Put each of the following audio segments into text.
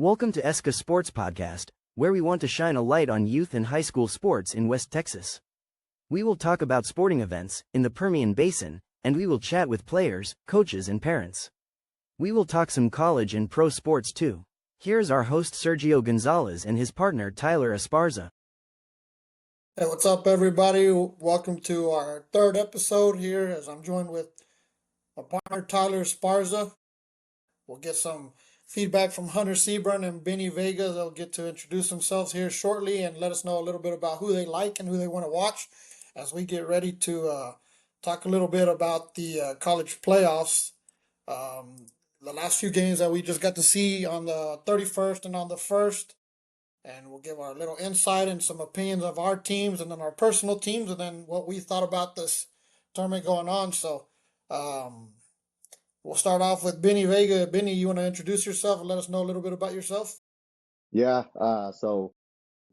Welcome to ESCA Sports Podcast, where we want to shine a light on youth and high school sports in West Texas. We will talk about sporting events in the Permian Basin, and we will chat with players, coaches, and parents. We will talk some college and pro sports too. Here's our host Sergio Gonzalez and his partner Tyler Esparza. Hey, what's up, everybody? Welcome to our third episode here as I'm joined with my partner Tyler Esparza. We'll get some feedback from Hunter Seaburn and Benny Vega. They'll get to introduce themselves here shortly and let us know a little bit about who they like and who they want to watch as we get ready to talk a little bit about the college playoffs. The last few games that we just got to see on the 31st and on the 1st. And we'll give our little insight and some opinions of our teams and then our personal teams and then what we thought about this tournament going on. So we'll start off with Benny Vega. Benny, you want to introduce yourself and let us know a little bit about yourself? Yeah, so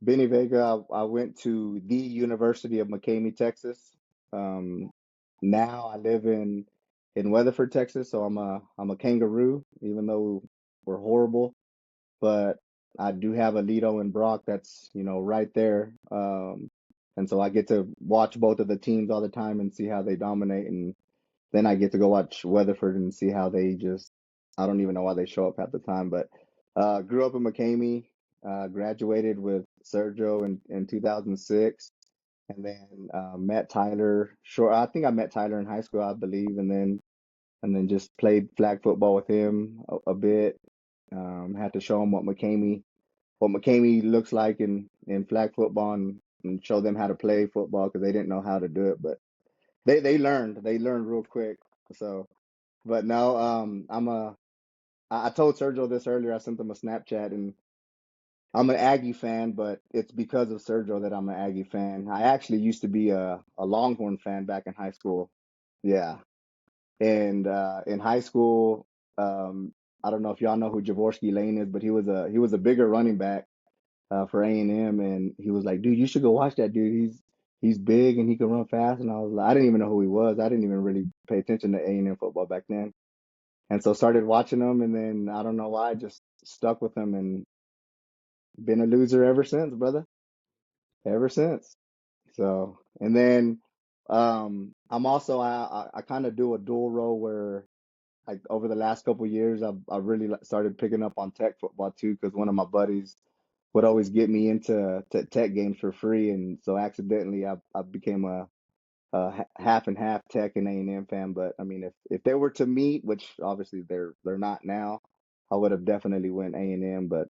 Benny Vega, I went to the University of McCamey, Texas. Now I live in Weatherford, Texas, so I'm a kangaroo, even though we're horrible. But I do have a Lido and Brock that's, right there. And so I get to watch both of the teams all the time and see how they dominate. And then I get to go watch Weatherford and see how they just, I don't even know why they show up at the time, but grew up in McCamey, graduated with Sergio in 2006, and then met Tyler. I think I met Tyler in high school, I believe, and then just played flag football with him a bit. Had to show him what McCamey looks like in flag football and show them how to play football because they didn't know how to do it, but they learned real quick. So, but no, I told Sergio this earlier. I sent him a Snapchat, and I'm an Aggie fan, but it's because of Sergio that I'm an Aggie fan. I actually used to be a Longhorn fan back in high school. Yeah. And in high school, I don't know if y'all know who Javorsky Lane is, but he was a bigger running back for A&M, and he was like, dude, you should go watch that dude. He's big and he can run fast. And I was like, I didn't even know who he was. I didn't even really pay attention to A&M football back then. And so started watching him, and then I don't know why, I just stuck with him and been a loser ever since, brother. Ever since. So, and then I'm also I kind of do a dual role where like over the last couple years I've really started picking up on tech football too because one of my buddies would always get me into tech games for free, and so accidentally I became a half and half tech and A&M fan. But I mean, if they were to meet, which obviously they're not now, I would have definitely went A&M, but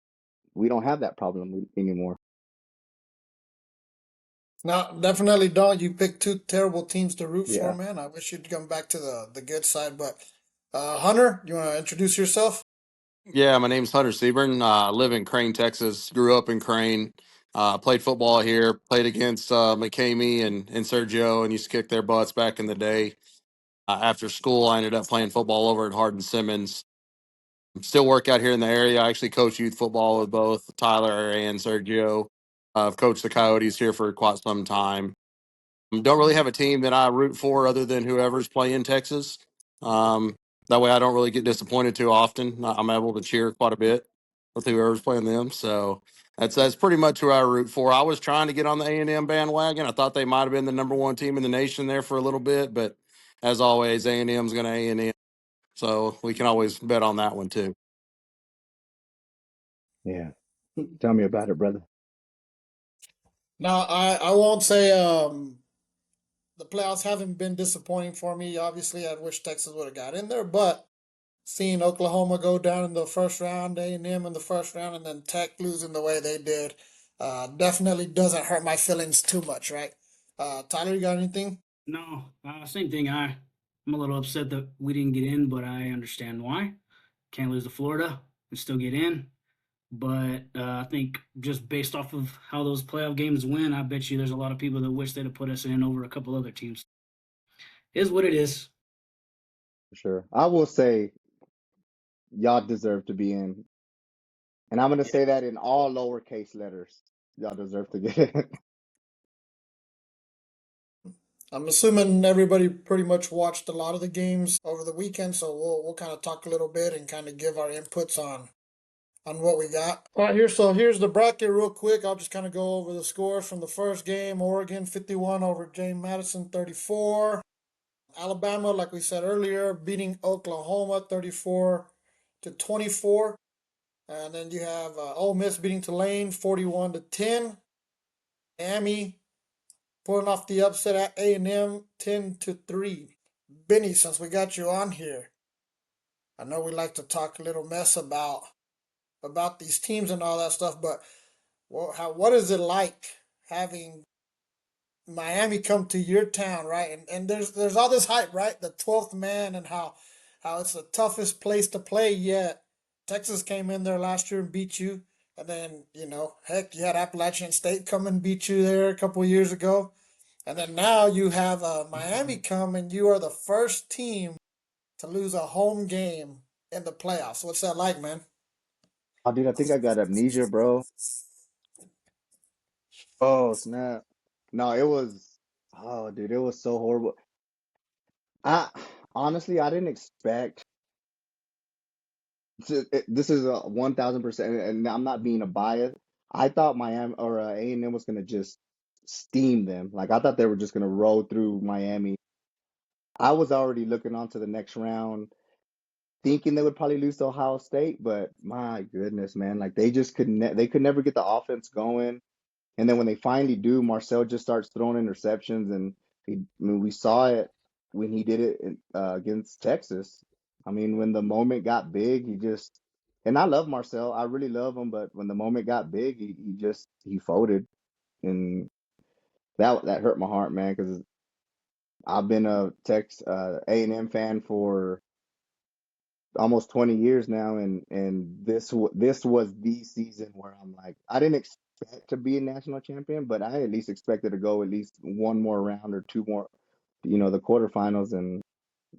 we don't have that problem anymore. No, definitely don't. You picked two terrible teams to root for, Yeah. man. I wish you'd come back to the good side. But Hunter, you want to introduce yourself? Yeah, my name's Hunter Seaburn. I live in Crane, Texas. Grew up in Crane. Played football here. Played against McCamey and Sergio, and used to kick their butts back in the day. After school, I ended up playing football over at Hardin Simmons. Still work out here in the area. I actually coach youth football with both Tyler and Sergio. I've coached the Coyotes here for quite some time. Don't really have a team that I root for other than whoever's playing Texas. Um, that way I don't really get disappointed too often. I'm able to cheer quite a bit with whoever's playing them. So that's pretty much who I root for. I was trying to get on the A&M bandwagon. I thought they might have been the number one team in the nation there for a little bit, but as always, A&M's going to A&M. So we can always bet on that one too. Yeah. Tell me about it, brother. Now, I won't say the playoffs haven't been disappointing for me. Obviously, I wish Texas would have got in there, but seeing Oklahoma go down in the first round, A&M in the first round, and then Tech losing the way they did, definitely doesn't hurt my feelings too much, right? Tyler, you got anything? No, same thing. I'm a little upset that we didn't get in, but I understand why. Can't lose to Florida and still get in. But I think just based off of how those playoff games went, I bet you there's a lot of people that wish they'd have put us in over a couple other teams. Is what it is. For sure. I will say y'all deserve to be in. And I'm going to say that in all lowercase letters. Y'all deserve to get in. I'm assuming everybody pretty much watched a lot of the games over the weekend, so we'll kind of talk a little bit and kind of give our inputs on on what we got. All right, here. So here's the bracket real quick. I'll just kind of go over the scores from the first game. Oregon 51 over James Madison 34. Alabama, like we said earlier, beating Oklahoma 34-24. And then you have Ole Miss beating Tulane 41-10. Miami pulling off the upset at A&M 10-3. Benny, since we got you on here, I know we like to talk a little mess about these teams and all that stuff, but what is it like having Miami come to your town, right? And there's all this hype, right? The 12th man and how it's the toughest place to play. Yet Texas came in there last year and beat you, and then heck, you had Appalachian State come and beat you there a couple of years ago, and then now you have Miami come and you are the first team to lose a home game in the playoffs. What's that like, man? Oh, dude, I think I got amnesia, bro. Oh, snap. No, it was, oh, dude, it was so horrible. I honestly, I didn't expect this is a 1000%, and I'm not being a bias. I thought Miami or A&M was gonna just steam them. Like I thought they were just gonna roll through Miami. I was already looking on to the next round, thinking they would probably lose to Ohio State, but my goodness, man, like they just they could never get the offense going. And then when they finally do, Marcel just starts throwing interceptions, and I mean, we saw it when he did it against Texas. I mean, when the moment got big, he just, and I love Marcel, I really love him, but when the moment got big, he folded, and that hurt my heart, man, because I've been a A&M fan for almost 20 years now, and this was the season where I'm like, I didn't expect to be a national champion, but I at least expected to go at least one more round or two more, the quarterfinals, and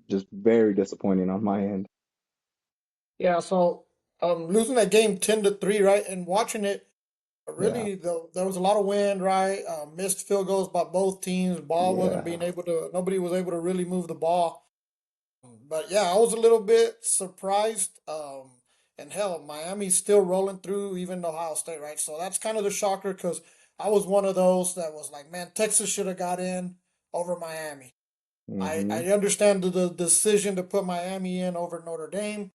just very disappointing on my end. Yeah, so losing that game 10-3, right, and watching it. Yeah, Really, though, there was a lot of wind, right? Missed field goals by both teams. Ball wasn't being yeah, able to. Nobody was able to really move the ball. But yeah, I was a little bit surprised. And hell, Miami's still rolling through, even Ohio State, right? So that's kind of the shocker because I was one of those that was like, man, Texas should have got in over Miami. I hmm understand the decision to put Miami in over Notre Dame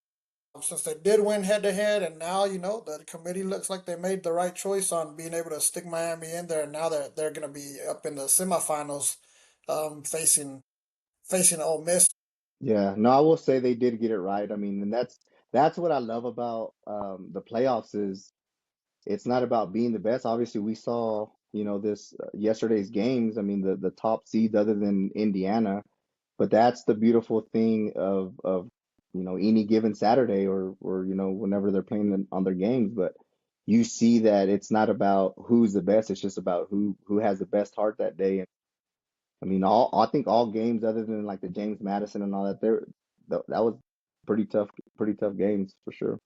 since they did win head to head, and now the committee looks like they made the right choice on being able to stick Miami in there. And now they're going to be up in the semifinals, facing Ole Miss. yeah. No, I will say they did get it right. I mean, and that's what I love about the playoffs is it's not about being the best. Obviously, we saw, this yesterday's games. I mean, the top seeds other than Indiana, but that's the beautiful thing of any given Saturday or whenever they're playing on their games. But you see that it's not about who's the best. It's just about who has the best heart that day. And I mean, I think all games other than like the James Madison and all that, that was pretty tough games for sure.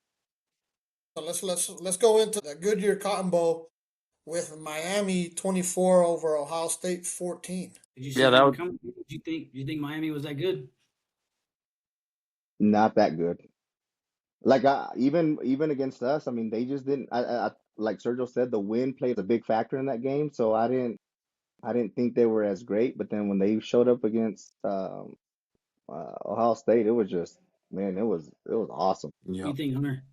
So let's go into the Goodyear Cotton Bowl with Miami 24 over Ohio State 14. Did you see Yeah, that that one was. coming? Do you think Miami was that good? Not that good. Like even against us, I mean, they just didn't. Like Sergio said, the wind played a big factor in that game. So I didn't think they were as great. But then when they showed up against Ohio State, it was just, man, it was awesome. What do Yeah. you think, Hunter?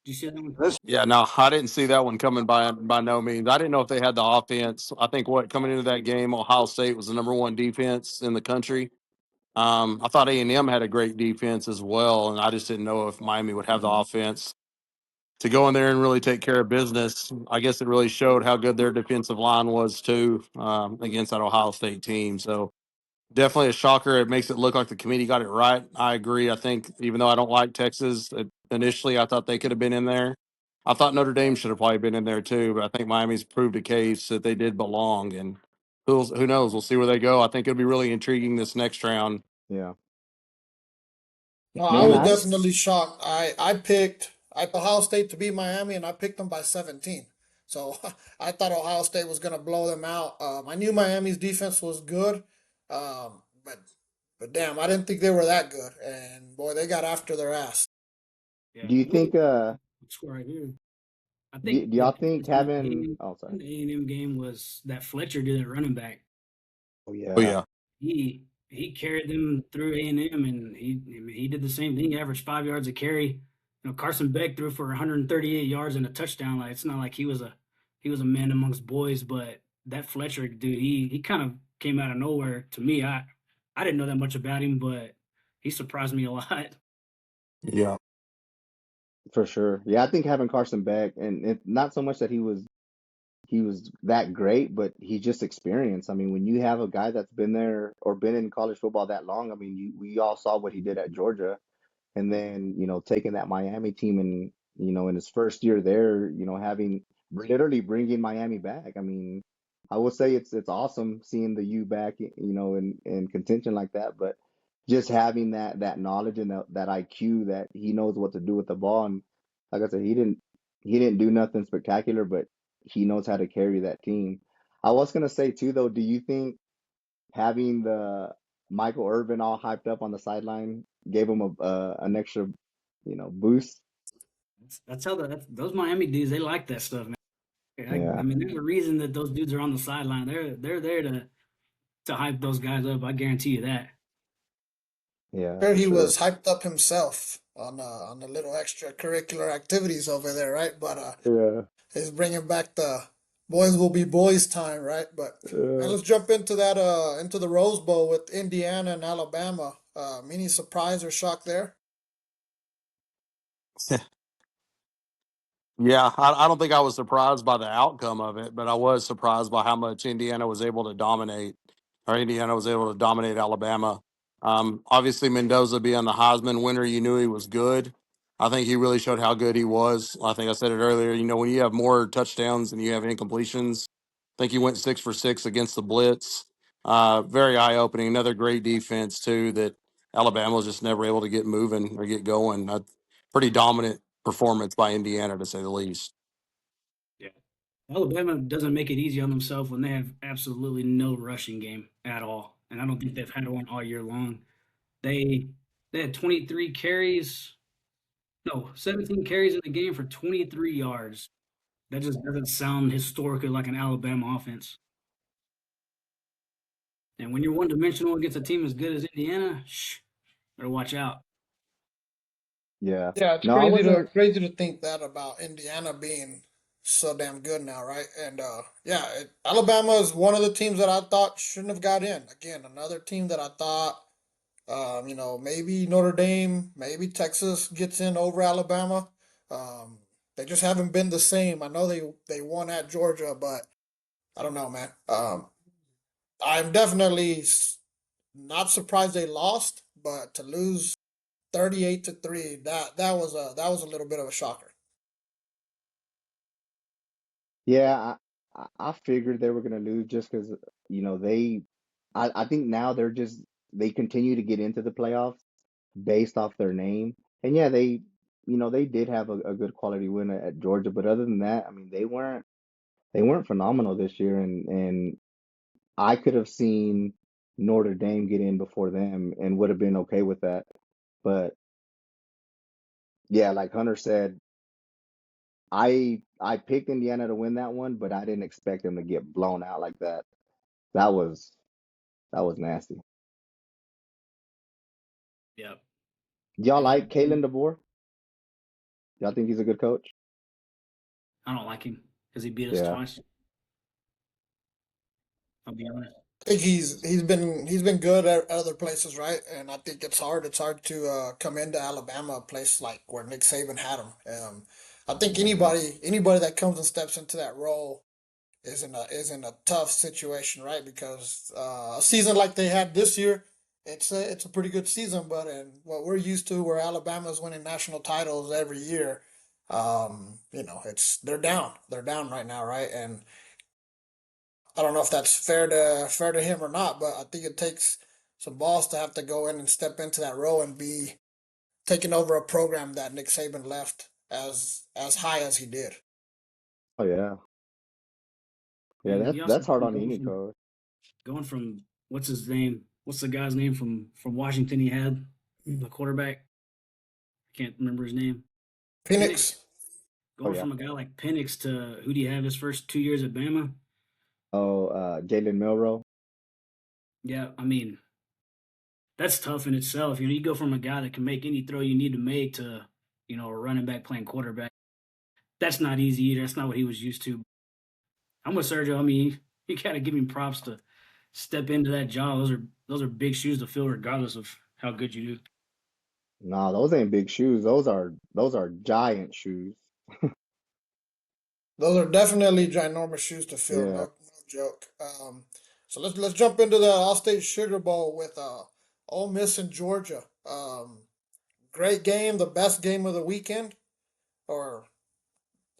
Did you see that one? Yeah, no, I didn't see that one coming by no means. I didn't know if they had the offense. I think what coming into that game, Ohio State was the number one defense in the country. I thought A&M had a great defense as well, and I just didn't know if Miami would have the offense to go in there and really take care of business. I guess it really showed how good their defensive line was too against that Ohio State team. So definitely a shocker. It makes it look like the committee got it right. I agree. I think even though I don't like Texas initially, I thought they could have been in there. I thought Notre Dame should have probably been in there too, but I think Miami's proved a case that they did belong. And who knows? We'll see where they go. I think it'll be really intriguing this next round. Yeah, No, I man. was I definitely shocked. I picked Ohio State to beat Miami, and I picked them by 17. So I thought Ohio State was going to blow them out. I knew Miami's defense was good, but damn, I didn't think they were that good. And boy, they got after their ass. Yeah. do you think Score right here. I Do, think do the y'all think difference in that having? game, Oh, sorry. in the A&M game, was that Fletcher did at running back. Oh Oh yeah, yeah. He carried them through A&M, and he did the same thing. He averaged 5 yards a carry. Carson Beck threw for 138 yards and a touchdown. Like, it's not like he was a man amongst boys, but that Fletcher dude, he kind of came out of nowhere to me. I didn't know that much about him, but he surprised me a lot. Yeah. for sure. Yeah, I think having Carson Beck, and not so much that he was that great, but he just experienced. I mean, when you have a guy that's been there or been in college football that long, I mean, we all saw what he did at Georgia, and then taking that Miami team and in his first year there, having literally bringing Miami back. I mean, I will say it's awesome seeing the U back, in contention like that, but just having that knowledge and that IQ that he knows what to do with the ball. And like I said, he didn't do nothing spectacular, but he knows how to carry that team. I was gonna say too, though, do you think having the Michael Irvin all hyped up on the sideline gave him an extra, boost? That's how those Miami dudes, they like that stuff, man. I Yeah, mean, there's a reason that those dudes are on the sideline. They're there to hype those guys up. I guarantee you that. yeah, Sure, for he sure. was hyped up himself on the little extracurricular activities over there, right? But Yeah, he's bringing back the boys will be boys time, right? But man, yeah. let's jump into that into the Rose Bowl with Indiana and Alabama. Any surprise or shock there? Yeah, I don't think I was surprised by the outcome of it, but I was surprised by how much Indiana was able to dominate, or Indiana was able to dominate Alabama. Obviously, Mendoza being the Heisman winner, you knew he was good. I think he really showed how good he was. I think I said it earlier. When you have more touchdowns than you have incompletions, I think he went 6 for 6 against the blitz. Very eye opening. Another great defense too. That Alabama was just never able to get moving or get going. Pretty dominant performance by Indiana, to say the least. Yeah. Alabama doesn't make it easy on themselves when they have absolutely no rushing game at all, and I don't think they've had one all year long. They they had 23 carries, no, 17 carries in the game for 23 yards. That just doesn't sound historically like an Alabama offense. And when you're one dimensional against a team as good as Indiana, better watch out. Yeah. Yeah, it's No, I wasn't. crazy to think that about Indiana being so damn good now, right? And yeah, Alabama is one of the teams that I thought shouldn't have got in. Again, another team that I thought, maybe Notre Dame, maybe Texas gets in over Alabama. Um, they just haven't been the same. I know they won at Georgia, but I don't know, man. I'm definitely not surprised they lost, but to lose 38-3, that was a little bit of a shocker. Yeah, I figured they were gonna lose just because they. I think now they continue to get into the playoffs based off their name, and yeah, they did have a good quality win at Georgia, but other than that, I mean, they weren't phenomenal this year, and I could have seen Notre Dame get in before them and would have been okay with that. But yeah, like Hunter said, I picked Indiana to win that one, but I didn't expect them to get blown out like that. That was that was nasty. Yep. Y'all And like Kalen DeBoer? Y'all think he's a good coach? I don't like him because he beat us Yeah. twice. I'll be honest. I think he's been good at other places, right? And I think it's hard to come into Alabama, a place like where Nick Saban had him. I think Hmm. anybody that comes and steps into that role is in a tough situation, right? Because a season like they had this year, it's a pretty good season, but in what we're used to, where Alabama's winning national titles every year, it's they're down right now, right? And I don't know if that's fair to him or not, but I think it takes some balls to have to go in and step into that role and be taking over a program that Nick Saban left as high as he did. Oh yeah. Yeah, And that's he also that's hard on going any from coach. going from what's his name? What's the guy's name from Washington? He had the quarterback. I can't remember his name. Penix. Phoenix. Oh Going yeah. from a guy like Penix to who do you have his first 2 years at Bama? Oh, Jalen Milrow. Yeah, I mean, that's tough in itself. You go from a guy that can make any throw you need to make to, a running back playing quarterback. That's not easy either. That's not what he was used to. I'm with Sergio. I mean, you gotta give him props to step into that job. Those are big shoes to fill, regardless of how good you do. Nah, those ain't big shoes. Those are giant shoes. Those are definitely ginormous shoes to fill. Yeah. No, no joke. So let's jump into the All-State Sugar Bowl with Ole Miss and Georgia. Great game, the best game of the weekend, or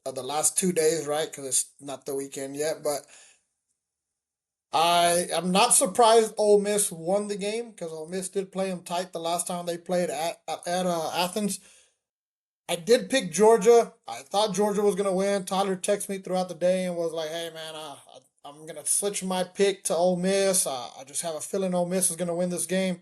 of the last 2 days, right? Because it's not the weekend yet. But I am not surprised Ole Miss won the game because Ole Miss did play them tight the last time they played at Athens. I did pick Georgia. I thought Georgia was gonna win. Tyler texted me throughout the day and was like, "Hey man, I'm gonna switch my pick to Ole Miss. I just have a feeling Ole Miss is gonna win this game."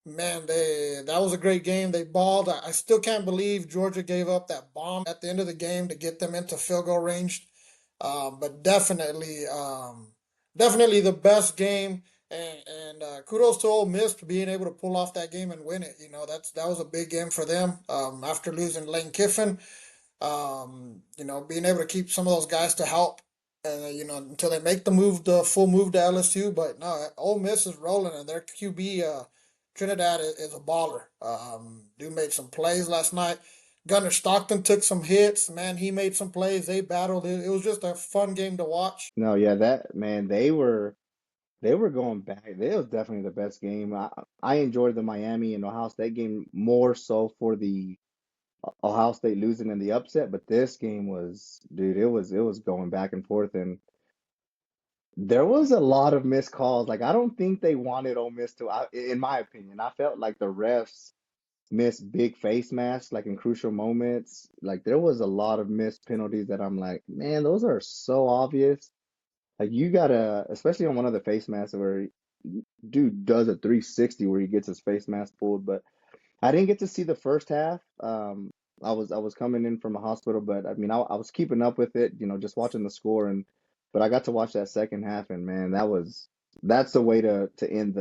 Man, they that was a great game. They balled. I still can't believe Georgia gave up that bomb at the end of the game to get them into field goal range. But definitely the best game. And kudos to Ole Miss for being able to pull off that game and win it. That was a big game for them. After losing Lane Kiffin, being able to keep some of those guys to help, until they make the full move to LSU. But no, Ole Miss is rolling, and their QB, Trinidad, is a baller. Dude made some plays last night. Gunnar Stockton took some hits. Man, he made some plays. They battled. It was just a fun game to watch. No, yeah, that man, they were going back. It was definitely the best game. I enjoyed the Miami and Ohio State game more so for the Ohio State losing in the upset, but this game was, dude, it was going back and forth, and there was a lot of missed calls. Like I don't think they wanted Ole Miss to. In my opinion, I felt like the refs missed big face masks, like in crucial moments. Like there was a lot of missed penalties that I'm like, man, those are so obvious. Like you gotta, especially on one of the face masks where dude does a 360 where he gets his face mask pulled. But I didn't get to see the first half. I was coming in from a hospital, but I mean I was keeping up with it, just watching the score but I got to watch that second half, and man, that's the way to end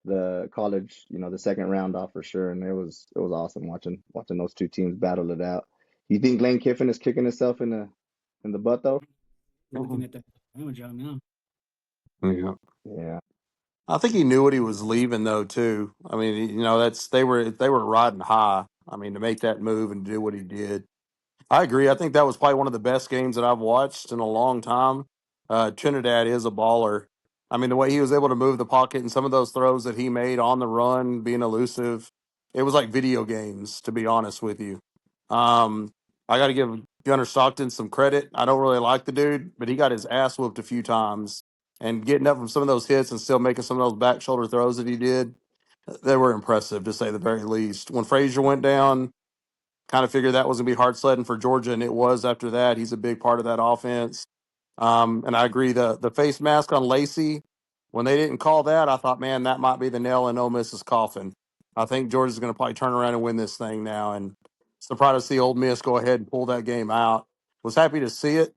the college, the second round off for sure. And it was awesome watching those two teams battle it out. You think Lane Kiffin is kicking himself in the butt though? You're looking at that Bama job now. Yeah. Yeah. I think he knew what he was leaving though too. I mean, that's they were riding high. I mean, to make that move and do what he did. I agree. I think that was probably one of the best games that I've watched in a long time. Trinidad is a baller. I mean, the way he was able to move the pocket and some of those throws that he made on the run, being elusive, it was like video games, to be honest with you. Um, I got to give Gunnar Stockton some credit. I don't really like the dude, but he got his ass whooped a few times. And getting up from some of those hits and still making some of those back shoulder throws that he did, they were impressive, to say the very least. When Frazier went down, kind of figured that was going to be hard sledding for Georgia, and it was after that. He's a big part of that offense. And I agree. The face mask on Lacey, when they didn't call that, I thought, man, that might be the nail in Ole Miss's coffin. I think Georgia's going to probably turn around and win this thing now. And surprised to see Ole Miss go ahead and pull that game out. Was happy to see it.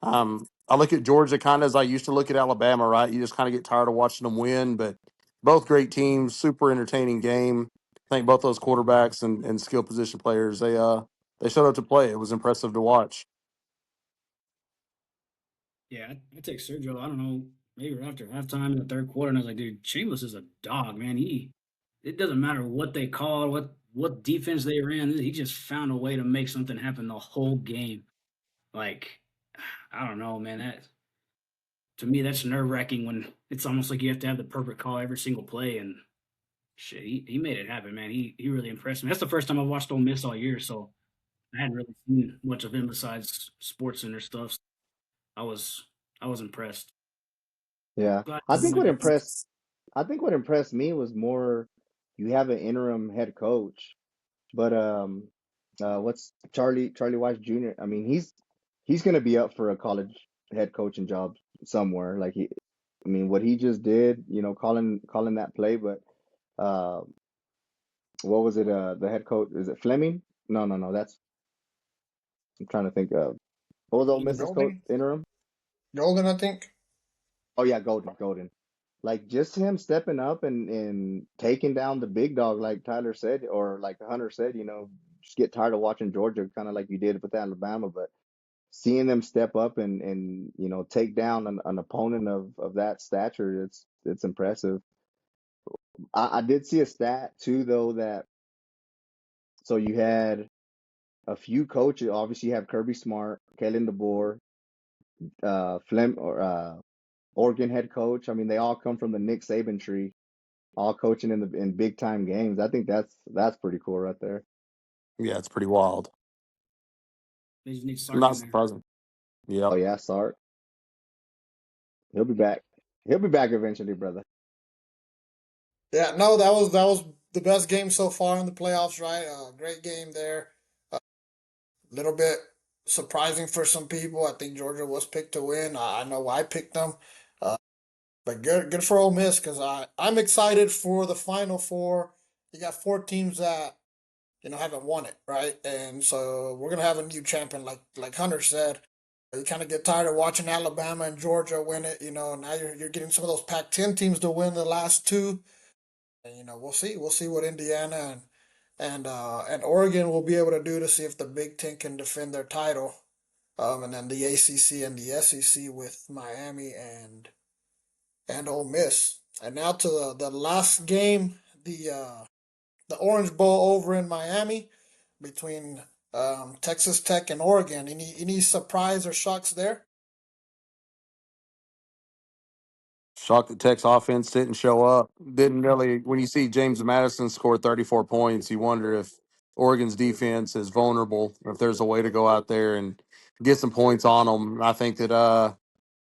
I look at Georgia kind of as I used to look at Alabama, right? You just kind of get tired of watching them win, but both great teams, super entertaining game. I think both those quarterbacks and skill position players, they showed up to play. It was impressive to watch. Yeah, I take Sergio. I don't know, maybe right after halftime in the third quarter, and I was like, dude, Shameless is a dog, man. It doesn't matter what they called, what defense they ran. He just found a way to make something happen the whole game. Like, I don't know, man. That to me, that's nerve wracking when it's almost like you have to have the perfect call every single play. And shit, he made it happen, man. He really impressed me. That's the first time I've watched Ole Miss all year, so I hadn't really seen much of him besides Sports Center stuff. I was I was impressed. Yeah. Glad I to think see what him. impressed I think what impressed me was more you have an interim head coach, but what's Charlie Weiss Jr. I mean, he's gonna be up for a college head coaching job somewhere. I mean, what he just did, calling that play, but uh, what was it? The head coach, is it Fleming? No, no, no. That's I'm trying to think of what was Ole Either Miss's coach Golden, interim? Golden, I think. Oh yeah, Golden. Like just him stepping up and taking down the big dog, like Tyler said, or like Hunter said, just get tired of watching Georgia, kind of like you did with Alabama, but seeing them step up and take down an opponent of that stature, it's impressive. I did see a stat too, though, that so you had a few coaches. Obviously, you have Kirby Smart, Kalen DeBoer, Oregon head coach. I mean, they all come from the Nick Saban tree, all coaching in big time games. I think that's pretty cool right there. Yeah, it's pretty wild. They just need Sark Not in there. surprising. Oh Yep. yeah, Sark, he'll be back. He'll be back eventually, brother. Yeah, no, that was the best game so far in the playoffs, right? Great game there. A little bit surprising for some people. I think Georgia was picked to win. I know I picked them, uh, but good for Ole Miss because I'm excited for the Final Four. You got four teams that haven't won it, right? And so we're gonna have a new champion, like Hunter said. You kind of get tired of watching Alabama and Georgia win it. Now you're getting some of those Pac-10 teams to win the last two. And we'll see what Indiana and Oregon will be able to do to see if the Big Ten can defend their title. And then the ACC and the SEC with Miami and Ole Miss. And now to the last game, the Orange Bowl over in Miami between Texas Tech and Oregon. Any surprise or shocks there? Shocked that Tech's offense didn't show up. Didn't really. When you see James Madison score 34 points, you wonder if Oregon's defense is vulnerable, or if there's a way to go out there and get some points on them. I think that I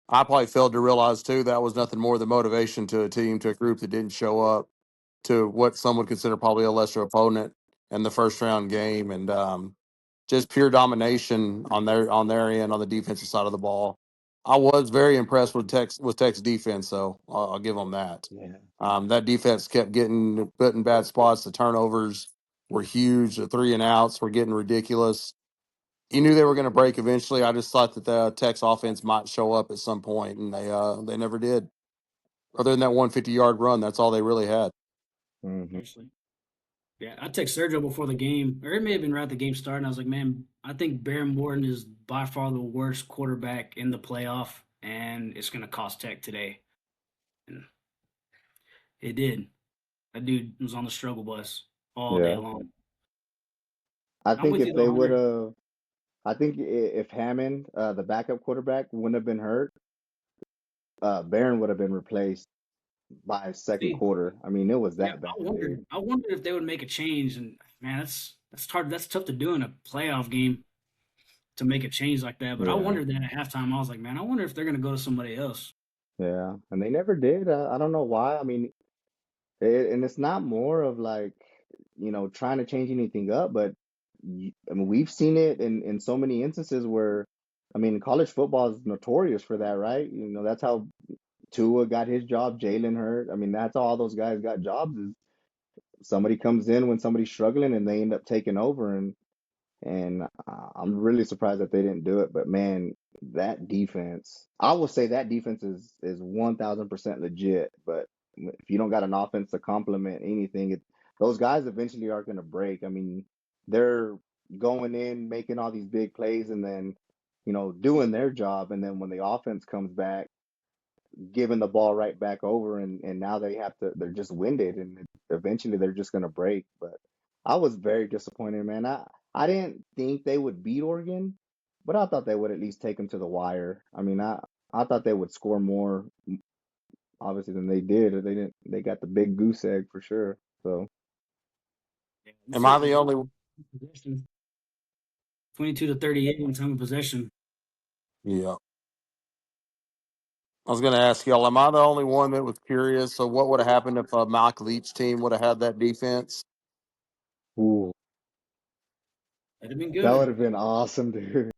probably failed to realize too that was nothing more than motivation to a team, to a group that didn't show up to what some would consider probably a lesser opponent in the first round game, and just pure domination on their end on the defensive side of the ball. I was very impressed with Tech's defense, though. I'll give them that. Yeah. That defense kept getting put in bad spots. The turnovers were huge. The three and outs were getting ridiculous. You knew they were going to break eventually. I just thought that the Tech's offense might show up at some point, and they never did. Other than that 150-yard run, that's all they really had. Hmm. Seriously. Yeah, I text Sergio before the game, or it may have been right at the game starting. I was like, man, I think Baron Morton is by far the worst quarterback in the playoff, and it's going to cost Tech today. And it did. That dude was on the struggle bus all day Yeah. long. I I'm think with you if they though, would Hunter. have, I think if Hammond, the backup quarterback, wouldn't have been hurt, Barron would have been replaced by second See, quarter. I mean, it was yeah, that bad, dude. I wondered if they would make a change, and man, that's hard. That's tough to do in a playoff game to make a change like that. But I Yeah. wondered that at halftime. I was like, man, I wonder if they're going to go to somebody else. Yeah. And they never did. I don't know why. I mean, and it's not more of like, trying to change anything up, but I mean, we've seen it in so many instances where, I mean, college football is notorious for that, right? That's how Tua got his job, Jalen Hurt. I mean, that's how all those guys got jobs. Is somebody comes in when somebody's struggling and they end up taking over, and I'm really surprised that they didn't do it. But man, that defense, I will say that defense is 1,000% legit. But if you don't got an offense to complement anything, those guys eventually are going to break. I mean, they're going in, making all these big plays, and then doing their job. And then when the offense comes back, giving the ball right back over, and now they're just winded, and eventually they're just going to break. But I was very disappointed, man. I didn't think they would beat Oregon, but I thought they would at least take them to the wire. I mean, I thought they would score more, obviously, than they did. They got the big goose egg for sure. So Yeah, we Am I certainly the did. only? Possession, 22-38 in time of possession. Yeah. I was going to ask y'all, am I the only one that was curious? So, what would have happened if a Mike Leach team would have had that defense? ooh, That'd have been that would good. have been awesome, dude.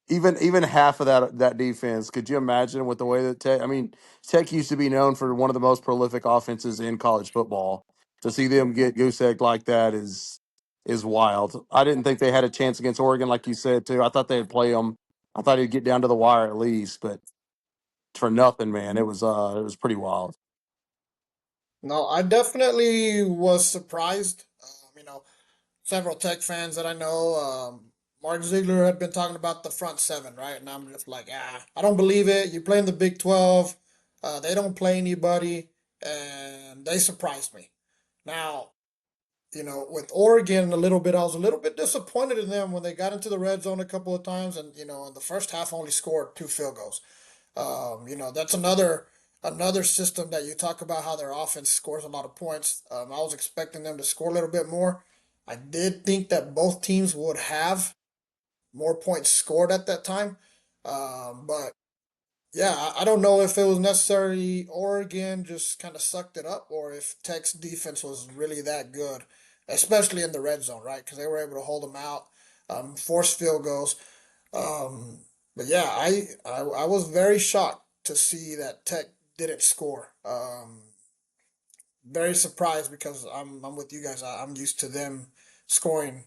Even half of that defense, could you imagine with the way that Tech? I mean, Tech used to be known for one of the most prolific offenses in college football. To see them get goose egg like that is is wild. I didn't think they had a chance against Oregon, like you said too. I thought they'd play them. I thought he'd get down to the wire at least, but for nothing, man, it was pretty wild. No, I definitely was surprised. Several Tech fans that I know, Mark Ziegler had been talking about the front seven, right? And I'm just like, I don't believe it. You play in the Big 12. They don't play anybody, and they surprised me. Now, with Oregon a little bit, I was a little bit disappointed in them when they got into the red zone a couple of times, and in the first half only scored two field goals. That's another system that you talk about how their offense scores a lot of points. I was expecting them to score a little bit more. I did think that both teams would have more points scored at that time, but yeah, I don't know if it was necessarily Oregon just kind of sucked it up or if Tech's defense was really that good, especially in the red zone, right? Because they were able to hold them out, force field goals. But yeah, I was very shocked to see that Tech didn't score. Very surprised because I'm with you guys. I'm used to them scoring,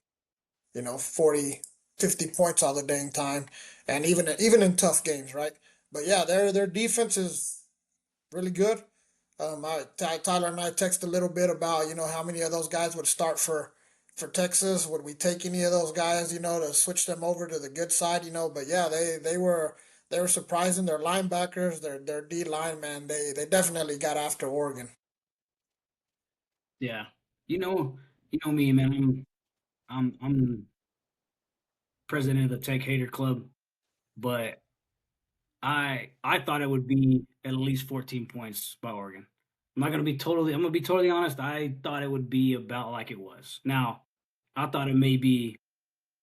40, 50 points all the dang time, and even in tough games, right? But yeah, their defense is really good. Tyler and I texted a little bit about how many of those guys would start for Texas. Would we take any of those guys to switch them over to the good side? But yeah, they were surprising. Their linebackers, their D line, man, they definitely got after Oregon. Yeah. You know me, man. I'm president of the Tech Hater Club, but I thought it would be at least 14 points by Oregon. I'm gonna be totally honest. I thought it would be about like it was. Now, I thought it may be,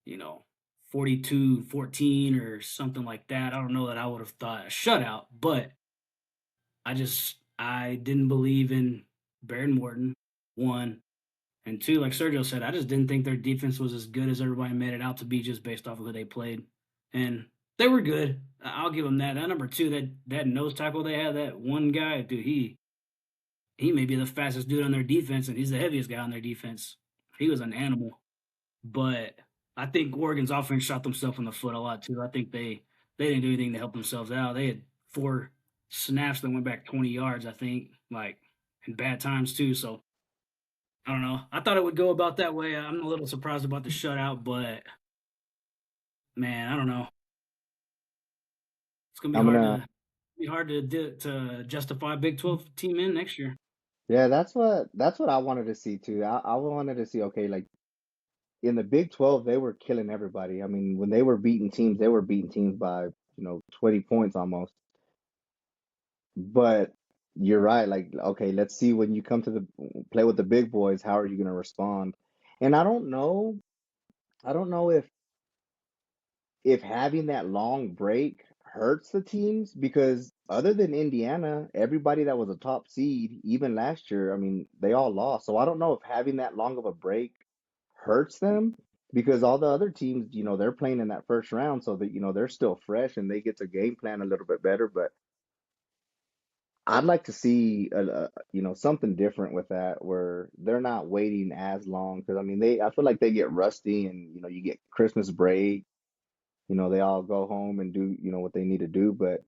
you know, 42-14 or something like that. I don't know that I would have thought a shutout, but I didn't believe in Baron Morton, one. And two, like Sergio said, I just didn't think their defense was as good as everybody made it out to be just based off of who they played. And they were good. I'll give them that. That number two, that nose tackle they had, that one guy, dude, he may be the fastest dude on their defense, and he's the heaviest guy on their defense. He was an animal. But I think Oregon's offense shot themselves in the foot a lot too. I think they didn't do anything to help themselves out. They had four snaps that went back 20 yards, I think, like in bad times too. So I don't know. I thought it would go about that way. I'm a little surprised about the shutout, but man, I don't know. It's gonna I'm gonna be hard to justify a Big 12 team in next year. Yeah, that's what I wanted to see too. I wanted to see, okay, like in the Big 12 they were killing everybody. I mean, when they were beating teams, they were beating teams by, 20 points almost. But you're right, like, okay, let's see when you come to the play with the big boys, how are you gonna respond? And I don't know if having that long break hurts the teams because other than Indiana, everybody that was a top seed, even last year, I mean, they all lost. So I don't know if having that long of a break hurts them because all the other teams, they're playing in that first round so that, they're still fresh and they get to game plan a little bit better. But I'd like to see, something different with that where they're not waiting as long because I mean, I feel like they get rusty and, you get Christmas break, they all go home and do, what they need to do, but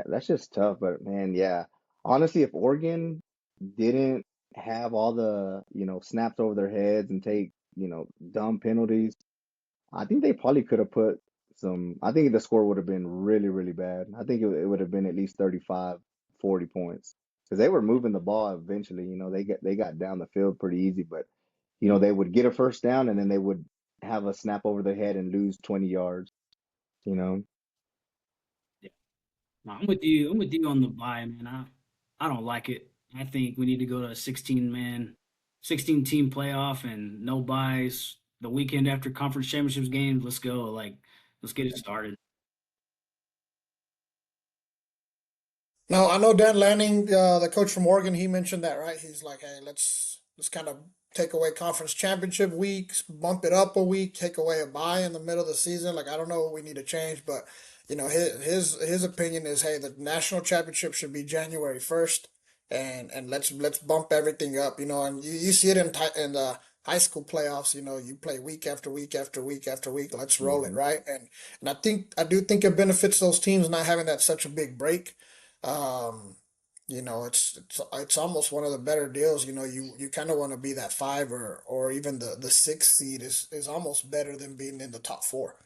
that's just tough. But man, yeah, honestly, if Oregon didn't have all the, snaps over their heads and take, dumb penalties, I think they probably could have put I think the score would have been really, really bad. I think it would have been at least 35, 40 points because they were moving the ball eventually, they got down the field pretty easy, but, they would get a first down and then they would have a snap over their head and lose 20 yards, you know. Yeah. No, I'm with you. I'm with you on the buy, man. I don't like it. I think we need to go to a 16 team playoff and no buys the weekend after conference championships games. Let's go. Like, let's get it started. No, I know Dan Lanning, the coach from Oregon. He mentioned that, right? He's like, hey, let's kind of take away conference championship weeks, bump it up a week, take away a bye in the middle of the season. Like, I don't know what we need to change, but his opinion is, hey, the national championship should be January 1st, and let's bump everything up. And you see it in the high school playoffs, you play week after week after week after week. Let's roll it, Hmm. right? And I do think it benefits those teams not having that such a big break. Um, it's almost one of the better deals. You kind of want to be that five or even the sixth seed is almost better than being in the top four.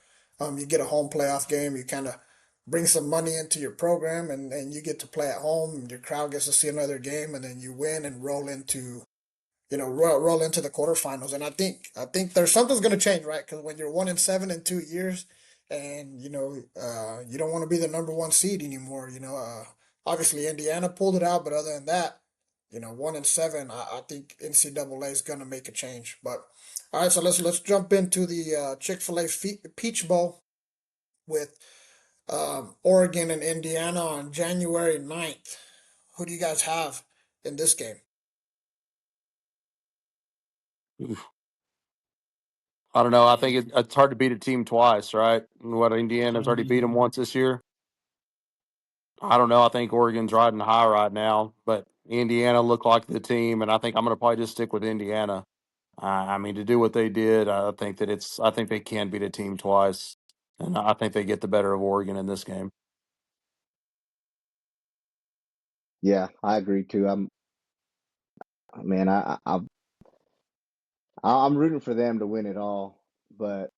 You get a home playoff game. You kind of bring some money into your program, and you get to play at home. And your crowd gets to see another game, and then you win and roll into the quarterfinals. And I think there's something's going to change, right? Because when you're 1-7 in 2 years, and you don't want to be the number one seed anymore. Obviously Indiana pulled it out, but other than that, 1-7, I think NCAA is going to make a change. But all right, so let's jump into the Chick-fil-A Peach Bowl with Oregon and Indiana on January 9th. Who do you guys have in this game? I don't know. I think it's hard to beat a team twice, right? What Indiana's already beat them Mhm. once this year. I don't know. I think Oregon's riding high right now, but Indiana looked like the team, and I think I'm going to probably just stick with Indiana. I mean, to do what they did, I think that it's. I think they can beat a team twice, and I think they get the better of Oregon in this game. Yeah, I agree too. Man, I'm rooting for them to win it all, but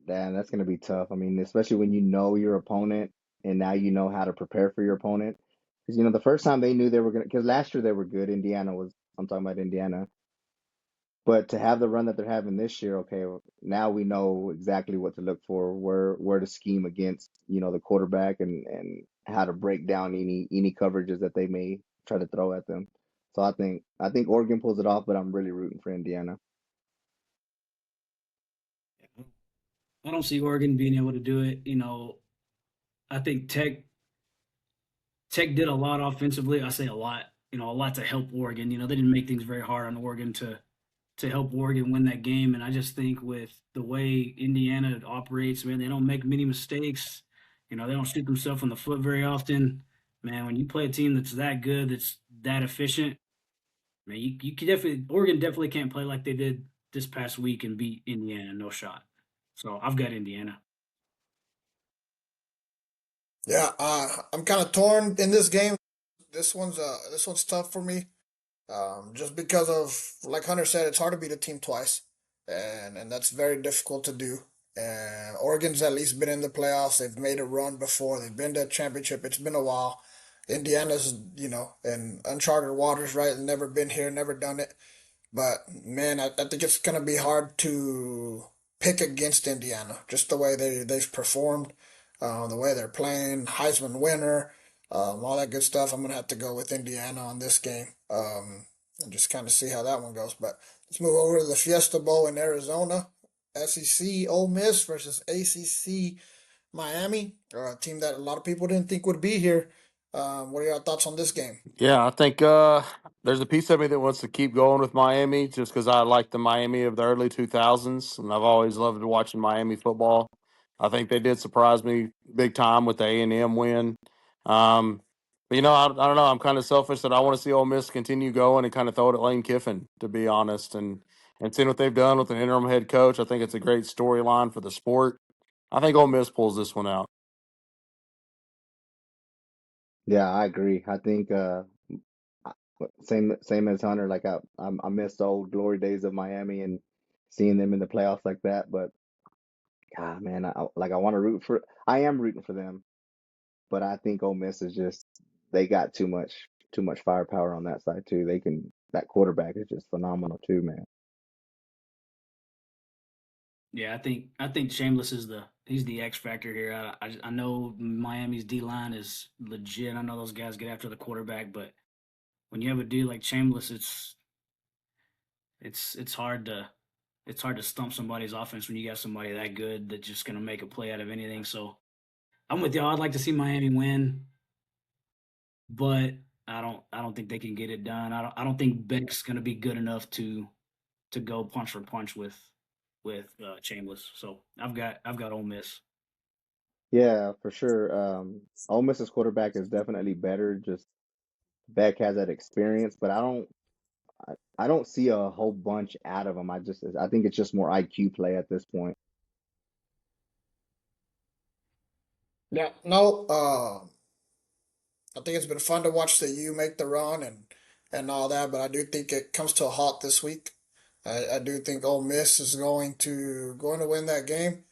damn, that's gonna be tough. I mean, especially when you know your opponent and now you know how to prepare for your opponent. Because the first time they knew they were gonna, because last year they were good. I'm talking about Indiana, but to have the run that they're having this year, okay, well, now we know exactly what to look for, where to scheme against, the quarterback and how to break down any coverages that they may try to throw at them. So I think Oregon pulls it off, but I'm really rooting for Indiana. I don't see Oregon being able to do it. I think Tech did a lot offensively. I say a lot, a lot to help Oregon. They didn't make things very hard on Oregon to help Oregon win that game. And I just think with the way Indiana operates, man, they don't make many mistakes. They don't shoot themselves in the foot very often. Man, when you play a team that's that good, that's that efficient, man, you can definitely Oregon definitely can't play like they did this past week and beat Indiana, no shot. So I've got Indiana. Yeah, I'm kind of torn in this game. This one's tough for me. Just because of, like Hunter said, it's hard to beat a team twice, and that's very difficult to do. And Oregon's at least been in the playoffs. They've made a run before. They've been to a championship. It's been a while. Indiana's, in uncharted waters, right? Never been here, never done it. But man, I think it's gonna be hard to pick against Indiana. Just the way they've performed, the way they're playing, Heisman winner, all that good stuff. I'm gonna have to go with Indiana on this game, and just kind of see how that one goes. But let's move over to the Fiesta Bowl in Arizona. SEC Ole Miss versus ACC Miami, a team that a lot of people didn't think would be here. What are your thoughts on this game? Yeah, I think there's a piece of me that wants to keep going with Miami just because I like the Miami of the early 2000s, and I've always loved watching Miami football. I think they did surprise me big time with the A&M win. Um, but I don't know. I'm kind of selfish that I want to see Ole Miss continue going and kind of throw it at Lane Kiffin, to be honest, and seeing what they've done with an interim head coach. I think it's a great storyline for the sport. I think Ole Miss pulls this one out. Yeah, I agree. I think I- same as Hunter. Like I miss the old glory days of Miami and seeing them in the playoffs like that. But God, man, I want to root for. I am rooting for them, but I think Ole Miss is just they got too much firepower on that side too. That quarterback is just phenomenal too, man. Yeah, I think Shameless is he's the X factor here. I know Miami's D line is legit. I know those guys get after the quarterback, but when you have a dude like Shameless, it's it's hard to it's hard to stump somebody's offense when you got somebody that good that's just gonna make a play out of anything. So I'm with y'all. I'd like to see Miami win, but I don't think they can get it done. I don't think Beck's gonna be good enough to go punch for punch with Shameless. So I've got Ole Miss. Yeah, for sure. Ole Miss's quarterback is definitely better. Just Beck has that experience, but I don't see a whole bunch out of him. I think it's just more IQ play at this point. Yeah, no, I think it's been fun to watch the U make the run and all that, but I do think it comes to a halt this week. I do think Ole Miss is going to win that game.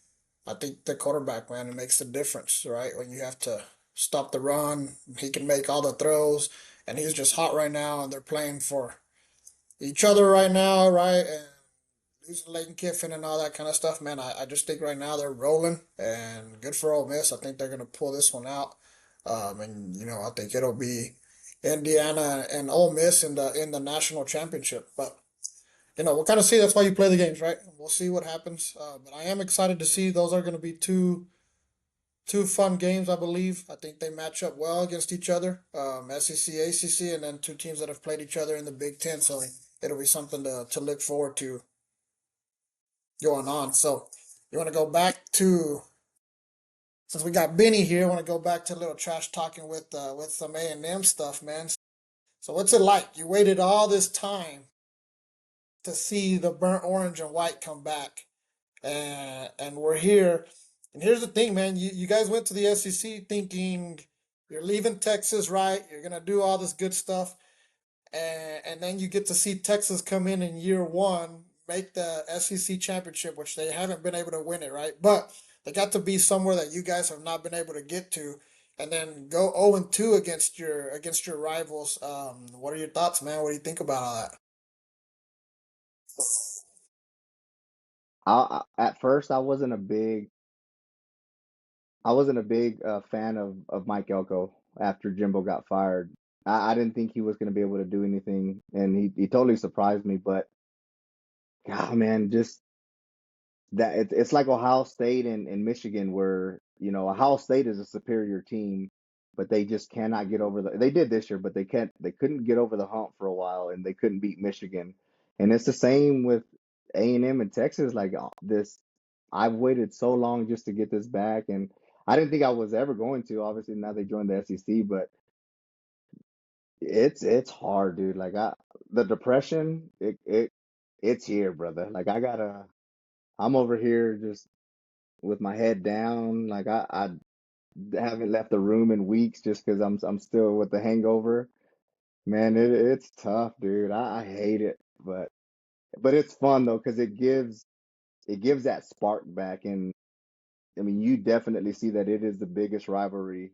I think the quarterback, man, it makes the difference, right? When you have to stop the run, he can make all the throws, and he's just hot right now, and they're playing for each other right now, right? And losing Lane Kiffin and all that kind of stuff, man. I just think right now they're rolling, and good for Ole Miss. I think they're gonna pull this one out, and I think it'll be Indiana and Ole Miss in the national championship. But we'll kind of see. That's why you play the games, right? We'll see what happens. But I am excited to see those are going to be two fun games. I believe. I think they match up well against each other. SEC, ACC, and then two teams that have played each other in the Big Ten. So it'll be something to look forward to going on. So you want to go back to since we got Benny here. I want to go back to a little trash talking with some A&M stuff, man. So what's it like? You waited all this time to see the burnt orange and white come back, and we're here. And here's the thing, man. You guys went to the SEC thinking you're leaving Texas, right? You're gonna do all this good stuff, and then you get to see Texas come in year one, make the SEC championship, which they haven't been able to win it, right? But they got to be somewhere that you guys have not been able to get to, and then go 0-2 against your rivals. What are your thoughts, man? What do you think about all that? At first, I wasn't a big fan of Mike Elko after Jimbo got fired. I didn't think he was going to be able to do anything, and he totally surprised me. But God, man, just that it's like Ohio State and Michigan, where Ohio State is a superior team, but they just cannot get over the. They did this year, but they couldn't get over the hump for a while, and they couldn't beat Michigan. And it's the same with A&M and Texas. Like this, I've waited so long just to get this back, and I didn't think I was ever going to. Obviously, now they joined the SEC, but it's hard, dude. Like the depression, it's here, brother. Like I'm over here just with my head down. Like I haven't left the room in weeks just because I'm still with the hangover. Man, it's tough, dude. I hate it, but it's fun though because it gives that spark back, and I mean you definitely see that it is the biggest rivalry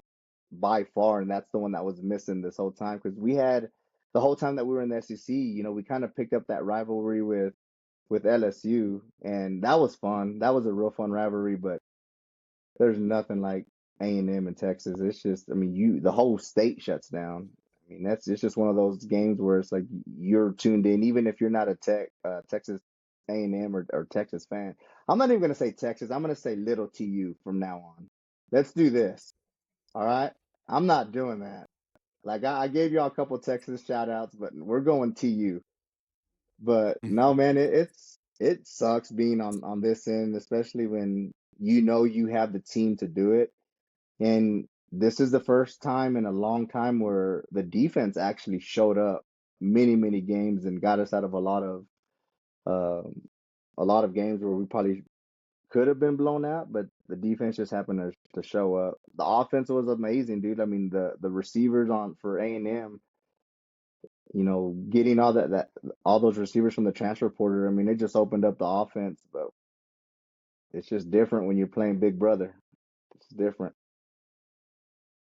by far, and that's the one that was missing this whole time because we had the whole time that we were in the SEC. We kind of picked up that rivalry with LSU, and that was fun. That was a real fun rivalry, but there's nothing like A&M and Texas. It's just, I mean, the whole state shuts down. I mean, it's just one of those games where it's like you're tuned in, even if you're not a Texas A&M or Texas fan. I'm not even gonna say Texas. I'm gonna say little TU from now on. Let's do this. All right. I'm not doing that. Like I gave y'all a couple Texas shout outs, but we're going TU. But no, man, it sucks being on this end, especially when you have the team to do it. And this is the first time in a long time where the defense actually showed up many, many games and got us out of um, a lot of games where we probably could have been blown out, but the defense just happened to show up. The offense was amazing, dude. I mean, the receivers on for A&M, getting all those receivers from the transfer portal. I mean, it just opened up the offense, but it's just different when you're playing Big Brother. It's different.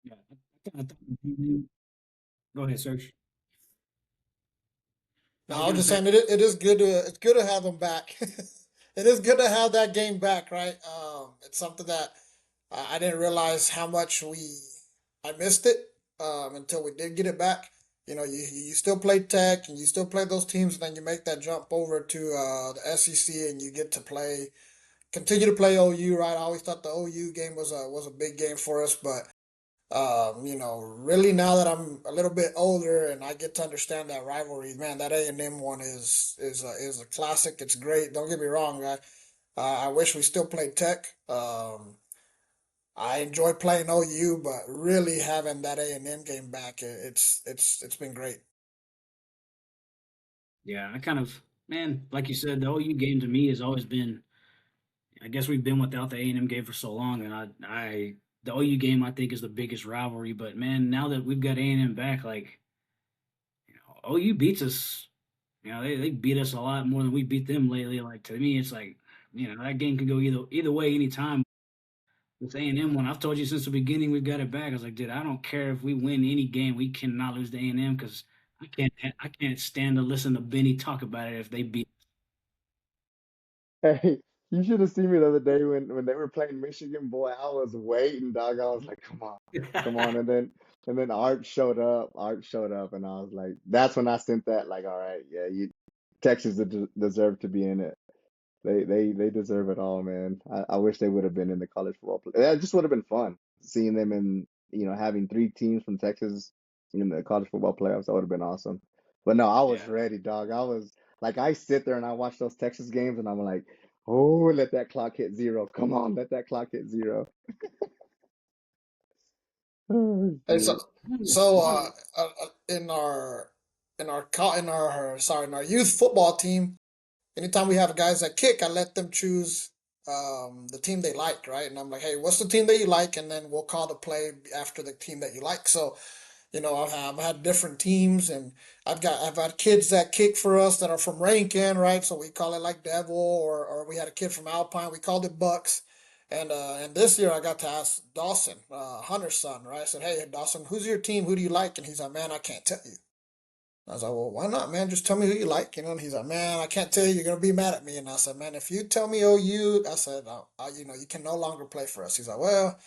Yeah, I kind of go ahead, Serge. I No, was I was gonna just say, saying it's good to have them back. It is good to have that game back, right? It's something that I didn't realize how much I missed it until we did get it back. You still play Tech and you still play those teams, and then you make that jump over to the SEC and you get to continue to play OU, right? I always thought the OU game was a big game for us, but really now that I'm a little bit older and I get to understand that rivalry, man, that A&M one is a classic. It's great. Don't get me wrong, I wish we still played Tech. I enjoy playing OU, but really having that A&M game back, it's been great. Yeah, I kind of man, like you said, the OU game to me has always been. I guess we've been without the A&M game for so long, and the OU game I think is the biggest rivalry. But man, now that we've got A&M back, like OU beats us. They beat us a lot more than we beat them lately. Like to me, it's like that game could go either way anytime. With A&M one, I've told you since the beginning we've got it back. I was like, dude, I don't care if we win any game, we cannot lose to A&M because I can't stand to listen to Benny talk about it if they beat. Hey, you should have seen me the other day when they were playing Michigan. Boy, I was waiting, dog. I was like, come on. And then Art showed up. Art showed up, and I was like, that's when I sent that. Like, all right, yeah, you Texas deserve to be in it. They deserve it all, man. I wish they would have been in the college football play. That just would have been fun seeing them in, having three teams from Texas in the college football playoffs. That would have been awesome. But no, I was Yeah, ready, dog. I was like, I sit there and I watch those Texas games, and I'm like, oh, let that clock hit zero. Come on, let that clock hit zero. Oh, Hey, so shit. so one of in our youth football team, anytime we have guys that kick, I let them choose the team they like, right? And I'm like, hey, what's the team that you like? And then we'll call the play after the team that you like. So I've had different teams, and I've had kids that kick for us that are from Rankin, right? So we call it like Devil, or we had a kid from Alpine, we called it Bucks. And this year I got to ask Dawson, Hunter's son, right? I said, hey Dawson, who's your team? Who do you like? And he's like, man, I can't tell you. I was like, well, why not, man? Just tell me who you like, And he's like, man, I can't tell you. You're gonna be mad at me. And I said, man, if you tell me OU, I said, you can no longer play for us. He's like, well,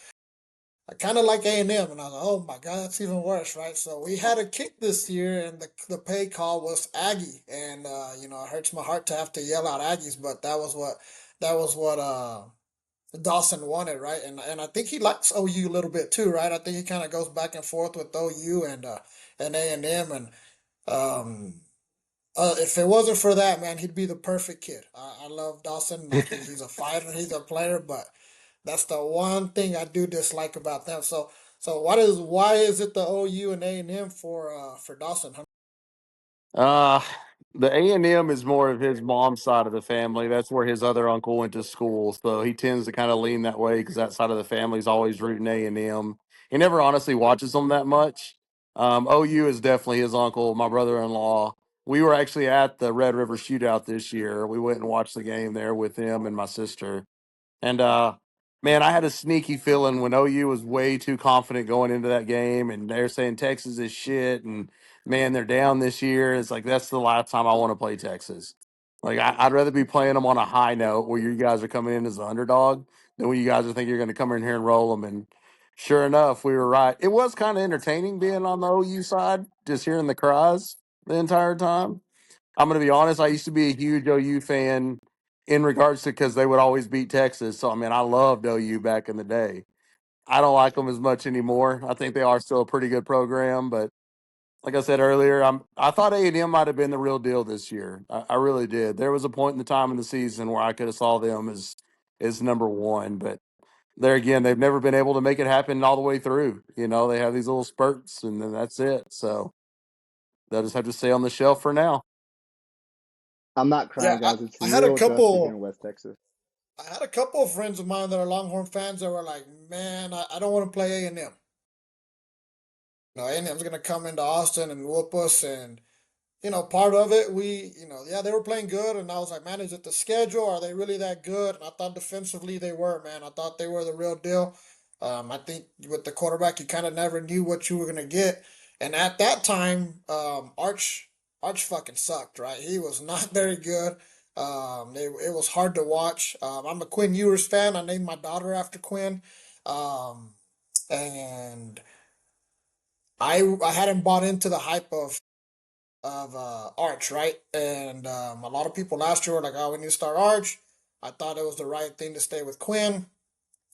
I kind of like A&M, and I was like, oh my god, that's even worse, right? So we had a kick this year, and the pay call was Aggie, and it hurts my heart to have to yell out Aggies, but that was what Dawson wanted, right? And I think he likes OU a little bit too, right? I think he kind of goes back and forth with OU and A&M, and um, if it wasn't for that, man, he'd be the perfect kid. I love Dawson. I think he's a fighter. He's a player, but that's the one thing I do dislike about them. So why is it the OU and A&M for Dawson? Uh, the A&M is more of his mom's side of the family. That's where his other uncle went to school, so he tends to kind of lean that way because that side of the family is always rooting A&M. He never honestly watches them that much. OU is definitely his uncle, my brother-in-law. We were actually at the Red River Shootout this year. We went and watched the game there with him and my sister. And man, I had a sneaky feeling when OU was way too confident going into that game, and they're saying Texas is shit, and man, they're down this year. It's like that's the last time I want to play Texas. Like I'd rather be playing them on a high note where you guys are coming in as the underdog than when you guys are think you're going to come in here and roll them. And sure enough, we were right. It was kind of entertaining being on the OU side, just hearing the cries the entire time. I'm going to be honest. I used to be a huge OU fan in regards to because they would always beat Texas. So I mean, I loved OU back in the day. I don't like them as much anymore. I think they are still a pretty good program, but like I said earlier, I thought A&M might have been the real deal this year. I really did. There was a point in the time in the season where I could have saw them as number one, but there again, they've never been able to make it happen all the way through. They have these little spurts, and then that's it. So they'll just have to stay on the shelf for now. I'm not Yeah, crying, I, guys. It's I had a real dusty here in couple. West Texas. I had a couple of friends of mine that are Longhorn fans that were like, man, I don't want to play A&M. No, A&M's gonna come into Austin and whoop us, and part of it, yeah, they were playing good, and I was like, man, is it the schedule? Are they really that good? And I thought defensively they were, man. I thought they were the real deal. I think with the quarterback, you kind of never knew what you were gonna get. And at that time, Arch fucking sucked, right? He was not very good. It was hard to watch. I'm a Quinn Ewers fan. I named my daughter after Quinn. Um, and I hadn't bought into the hype of Arch, right? And a lot of people last year were like, "Oh, we need to start Arch." I thought it was the right thing to stay with Quinn.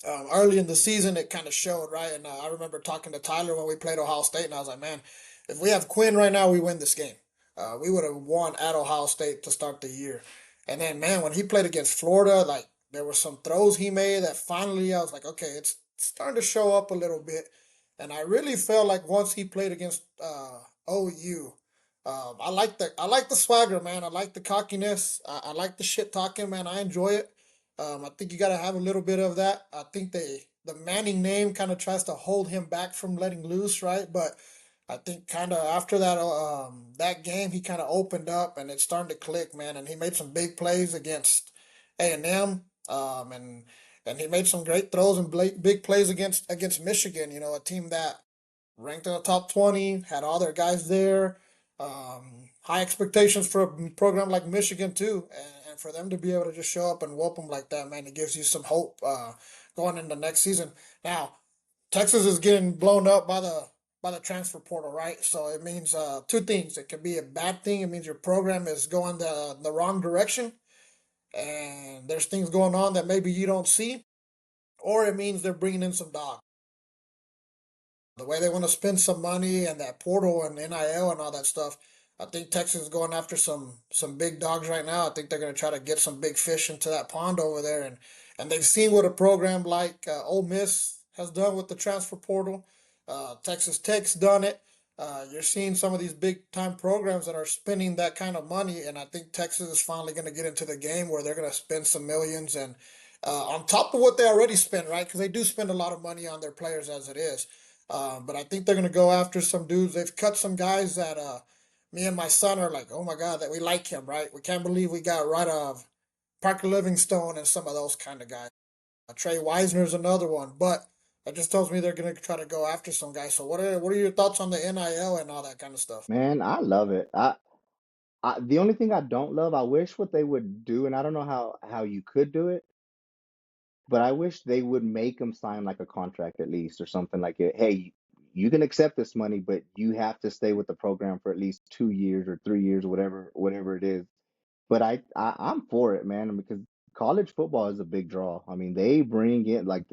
Early in the season, it kind of showed, right? And I remember talking to Tyler when we played Ohio State, and I was like, "Man, if we have Quinn right now, we win this game. We would have won at Ohio State to start the year." And then, man, when he played against Florida, like there were some throws he made that finally I was like, "Okay, it's starting to show up a little bit." And I really felt like once he played against OU, I like the swagger, man. I like the cockiness. I like the shit talking, man. I enjoy it. I think you got to have a little bit of that. I think the Manning name kind of tries to hold him back from letting loose, right? But I think kind of after that game, he kind of opened up and it's starting to click, man. And he made some big plays against A&M, and he made some great throws and big plays against Michigan. You know, a team that ranked in the top 20, had all their guys there. High expectations for a program like Michigan too, and for them to be able to just show up and whoop them like that, man, it gives you some hope going into next season. Now, Texas is getting blown up by the transfer portal, right? So it means two things. It can be a bad thing. It means your program is going the wrong direction, and there's things going on that maybe you don't see, or it means they're bringing in some dogs. The way they want to spend some money and that portal and NIL and all that stuff. I think Texas is going after some big dogs right now. I think they're going to try to get some big fish into that pond over there, and they've seen what a program like Ole Miss has done with the transfer portal. Texas Tech's done it. You're seeing some of these big time programs that are spending that kind of money, and I think Texas is finally going to get into the game where they're going to spend some millions and on top of what they already spend, right? Because they do spend a lot of money on their players as it is. But I think they're gonna go after some dudes. They've cut some guys that me and my son are like, oh my god, that we like him, right? We can't believe we got rid of Parker Livingstone and some of those kind of guys. Trey Wisner's another one, but that just tells me they're gonna try to go after some guys. So what are your thoughts on the NIL and all that kind of stuff? Man, I love it. The only thing I don't love, I wish what they would do, and I don't know how you could do it, but I wish they would make them sign like a contract at least or something like it. Hey, you can accept this money, but you have to stay with the program for at least 2 years or 3 years, whatever it is. But I'm for it, man, because college football is a big draw. I mean, they bring in like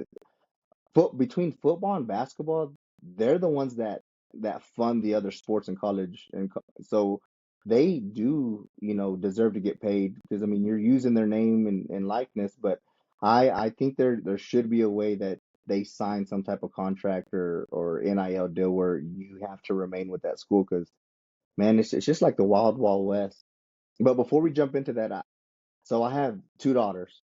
between football and basketball, they're the ones that fund the other sports in college, and so they do, deserve to get paid because I mean you're using their name and likeness. But I think there should be a way that they sign some type of contract or NIL deal where you have to remain with that school because man, it's just like the wild wild west. But before we jump into that, so I have two daughters,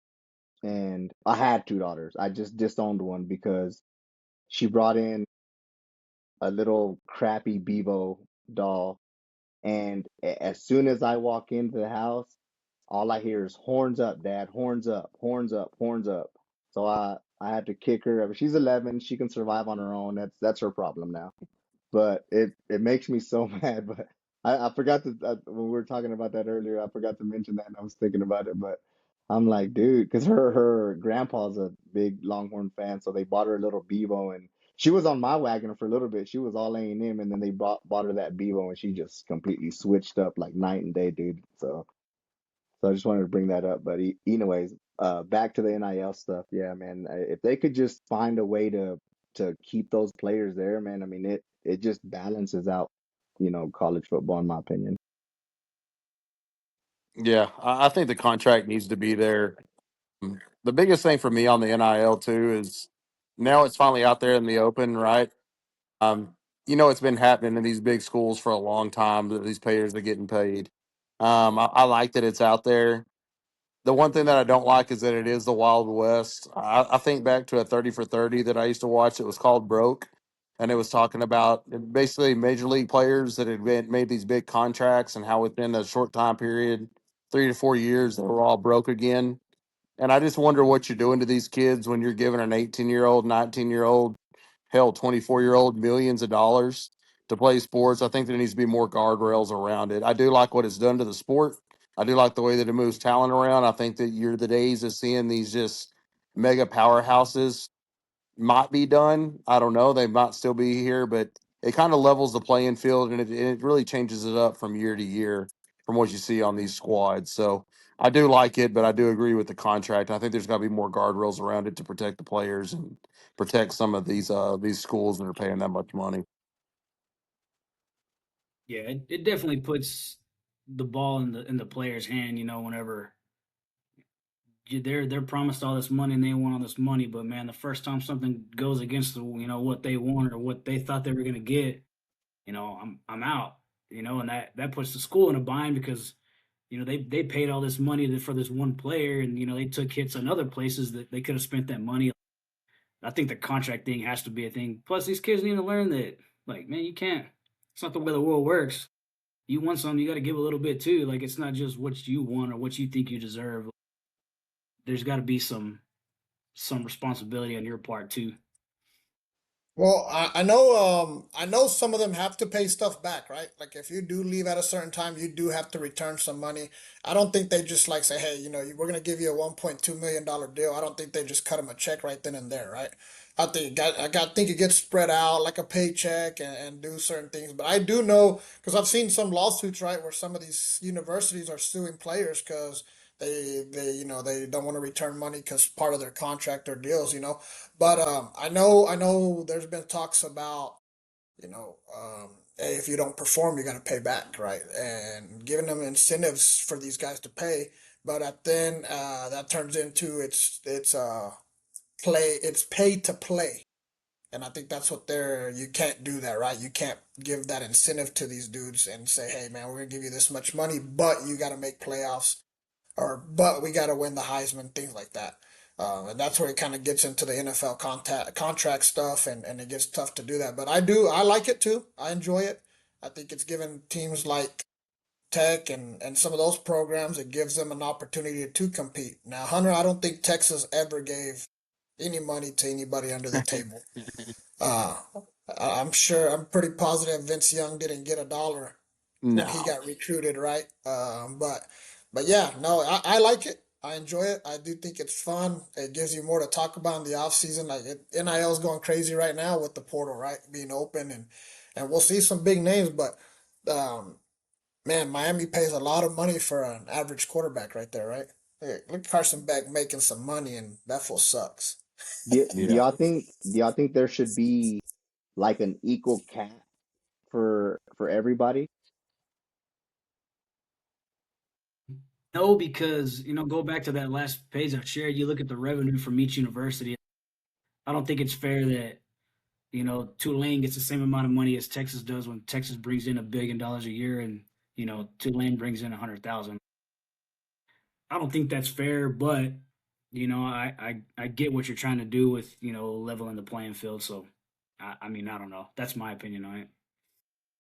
and I had two daughters. I just disowned one because she brought in a little crappy Bebo doll, and as soon as I walk into the house, all I hear is horns up, Dad, horns up, horns up, horns up. So I had to kick her. I mean, she's 11, she can survive on her own. That's her problem now. But it makes me so mad. But I forgot to when we were talking about that earlier, I forgot to mention that, and I was thinking about it. But I'm like, dude, because her grandpa's a big Longhorn fan, so they bought her a little Bebo, and she was on my wagon for a little bit. She was all A&M, and then they bought her that Bebo, and she just completely switched up like night and day, dude. So I just wanted to bring that up. But anyways, back to the NIL stuff. Yeah, man, if they could just find a way to keep those players there, man, I mean it just balances out, college football in my opinion. Yeah, I think the contract needs to be there. The biggest thing for me on the NIL too is now it's finally out there in the open, right? It's been happening in these big schools for a long time that these players are getting paid. I like that it's out there. The one thing that I don't like is that it is the Wild West. I think back to a 30 for 30 that I used to watch. It was called Broke. And it was talking about basically major league players that had made these big contracts and how within a short time period, 3 to 4 years, they were all broke again. And I just wonder what you're doing to these kids when you're giving an 18-year-old, 19-year-old, hell, 24-year-old millions of dollars to play sports. I think there needs to be more guardrails around it. I do like what it's done to the sport. I do like the way that it moves talent around. I think that you're the days of seeing these just mega powerhouses might be done. I don't know. They might still be here, but it kind of levels the playing field and it really changes it up from year to year from what you see on these squads. So I do like it, but I do agree with the contract. I think there's got to be more guardrails around it to protect the players and protect some of these schools that are paying that much money. Yeah, it definitely puts the ball in the player's hand. Whenever they're promised all this money and they want all this money, but man, the first time something goes against what they want or what they thought they were gonna get, I'm out. and that puts the school in a bind because they paid all this money for this one player, and they took hits on other places that they could have spent that money. I think the contract thing has to be a thing. Plus, these kids need to learn that, like, man, you can't. It's not the way the world works. You want something, you got to give a little bit too. Like, it's not just what you want or what you think you deserve. There's got to be some responsibility on your part too. Well, I know some of them have to pay stuff back, right? Like if you do leave at a certain time, you do have to return some money. I don't think they just like say, hey, we're gonna give you a $1.2 million deal. I don't think they just cut them a check right then and there, right? Think it gets spread out like a paycheck and do certain things. But I do know because I've seen some lawsuits, right, where some of these universities are suing players because they don't want to return money because part of their contract or deals. But I know there's been talks about hey, if you don't perform, you got to pay back, right? And giving them incentives for these guys to pay. But then that turns into it's pay to play, and I think that's what they're. You can't do that, right? You can't give that incentive to these dudes and say, hey, man, we're gonna give you this much money, but you got to make playoffs or but we got to win the Heisman, things like that. And that's where it kind of gets into the NFL contract stuff, and it gets tough to do that. But I like it too. I enjoy it. I think it's given teams like Tech and some of those programs, it gives them an opportunity to compete. Now, Hunter, I don't think Texas ever gave any money to anybody under the table. Uh, I'm pretty positive Vince Young didn't get a dollar when he No. got recruited, right? But yeah, no, I like it. I enjoy it. I do think it's fun. It gives you more to talk about in the off season. NIL is going crazy right now with the portal, right, being open, and we'll see some big names. But um, man, Miami pays a lot of money for an average quarterback right there, right? Hey, look, Carson Beck making some money, and that fool sucks. Do Yeah. y'all think there should be like an equal cap for everybody? No, because go back to that last page I shared. You look at the revenue from each university. I don't think it's fair that Tulane gets the same amount of money as Texas does when Texas brings in $1 billion a year, and Tulane brings in 100,000. I don't think that's fair, but I get what you're trying to do with leveling the playing field. So, I mean, I don't know. That's my opinion on it.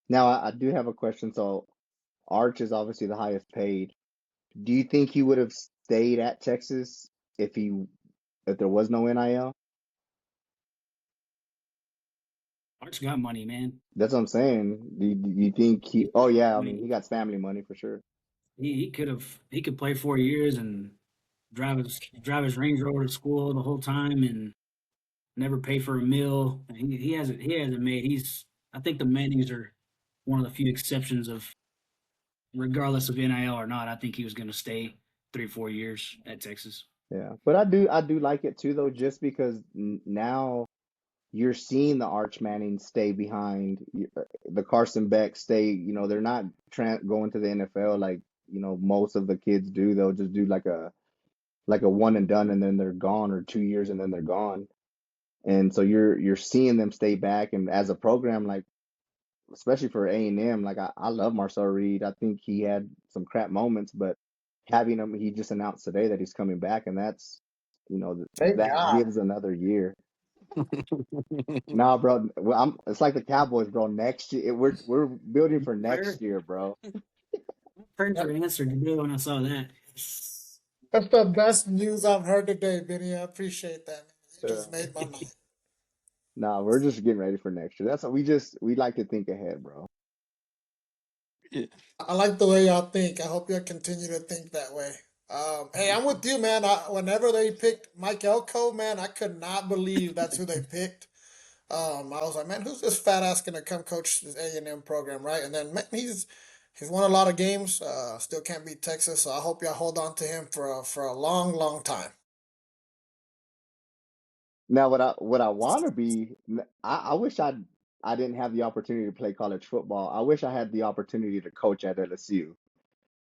Now, I do have a question. So, Arch is obviously the highest paid. Do you think he would have stayed at Texas if there was no NIL? Arch got money, man. That's what I'm saying. Do you think he? Oh yeah, I I mean he mean, got family money for sure. he could play 4 years and drive his Range Rover to school the whole time and never pay for a meal. He hasn't made. I think the Mannings are one of the few exceptions of regardless of NIL or not. I think he was going to stay 3 4 years at Texas. Yeah, but I do like it too though, just because now you're seeing the Arch Manning stay behind the Carson Beck stay. They're not going to the NFL like most of the kids do. They'll just do like a one and done, and then they're gone, or 2 years and then they're gone. And so you're seeing them stay back, and as a program, like especially for A&M, like I love Marcel Reed. I think he had some crap moments, but having him, he just announced today that he's coming back, and that's Thank that God. gives another year. Nah, bro, well, it's like the Cowboys, bro. Next year, we're building for next Fair, year, bro. fair That, answer to do when I saw that. that's the best news I've heard today, Benny. I appreciate that. You Uh, just made my night. nah, we're just getting ready for next year. That's what we like to think ahead, bro. Yeah. I like the way y'all think. I hope y'all continue to think that way. Hey, I'm with you, man. Whenever they picked Mike Elko, man, I could not believe that's who they picked. I was like, man, who's this fat ass gonna come coach this A&M program, right? And then, man, he's won a lot of games. Still can't beat Texas, so I hope y'all hold on to him for a long, long time. Now, what I want to be, I wish I didn't have the opportunity to play college football. I wish I had the opportunity to coach at LSU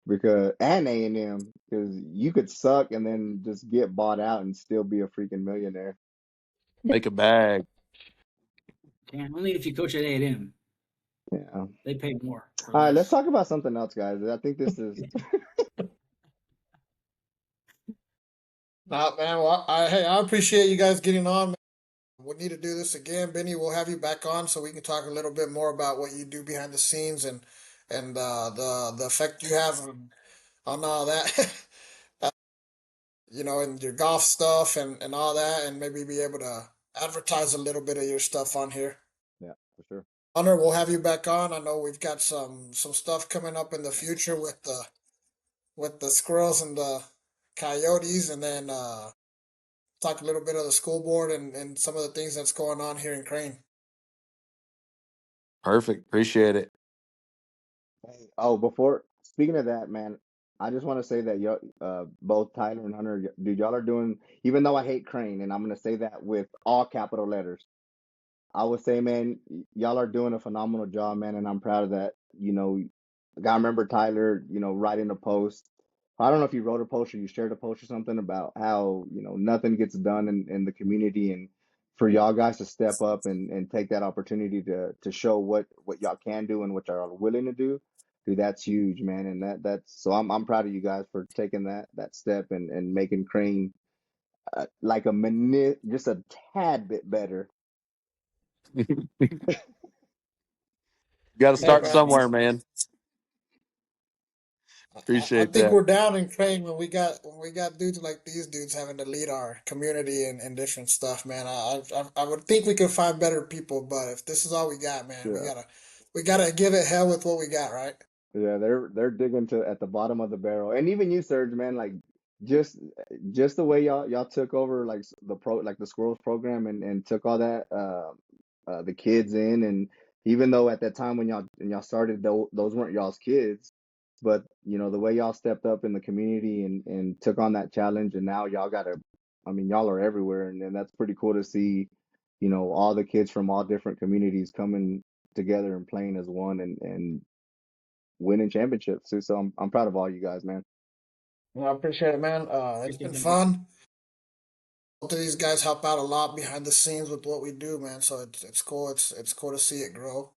because and A&M because you could suck and then just get bought out and still be a freaking millionaire. Make a bag. Only if you coach at A&M, Yeah. they pay more. or All right, let's less. talk about something else, guys. I think this is Nah, man. Well, hey, I appreciate you guys getting on. We need to do this again, Benny. We'll have you back on so we can talk a little bit more about what you do behind the scenes and the effect you have on all that. And your golf stuff and all that, and maybe be able to advertise a little bit of your stuff on here. yeah, for sure. Hunter, we'll have you back on. I know we've got some stuff coming up in the future with the squirrels and the coyotes, and then talk a little bit of the school board and some of the things that's going on here in Crane. Perfect. Appreciate it. Hey, oh, before speaking of that, man, I just want to say that y'all, both Tyler and Hunter, dude, y'all are doing. Even though I hate Crane, and I'm gonna say that with all capital letters, I would say, man, y'all are doing a phenomenal job, man, and I'm proud of that. I remember Tyler, writing a post. I don't know if you wrote a post or you shared a post or something about how, nothing gets done in the community, and for y'all guys to step up and take that opportunity to show what y'all can do and what y'all are willing to do. Dude, that's huge, man. And that's so I'm proud of you guys for taking that step and making Crane like just a tad bit better. Got to Hey start man, somewhere, man. I Appreciate think that. we're down in Crane when we got dudes like these dudes having to lead our community and different stuff, man. I would think we could find better people, but if this is all we got, man, we Yeah. gotta give it hell with what we got, right? Yeah, they're digging to at the bottom of the barrel, and even you, Serge, man, like just just the way y'all took over like the Squirrels program and took all that the kids in, and even though at that time when y'all started those weren't y'all's kids, but the way y'all stepped up in the community and took on that challenge, and now I mean y'all are everywhere, and that's pretty cool to see, all the kids from all different communities coming together and playing as one and winning championships too. So I'm proud of all you guys, man. Well, I appreciate it, man. It's Appreciate been that, man. fun. Both of these guys help out a lot behind the scenes with what we do, man. So it's cool. It's cool to see it grow.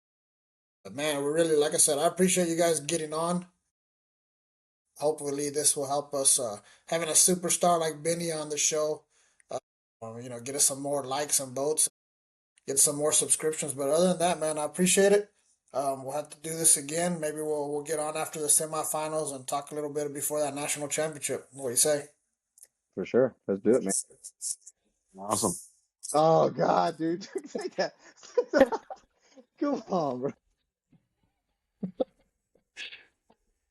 But man, we really, like I said, I appreciate you guys getting on. Hopefully, this will help us having a superstar like Benny on the show. Uh, get us some more likes and votes, get some more subscriptions. But other than that, man, I appreciate it. We'll have to do this again. Maybe we'll get on after the semifinals and talk a little bit before that national championship. What do you say? For sure. Let's do it, man. Awesome. Oh God, dude. Take that. Come on, bro.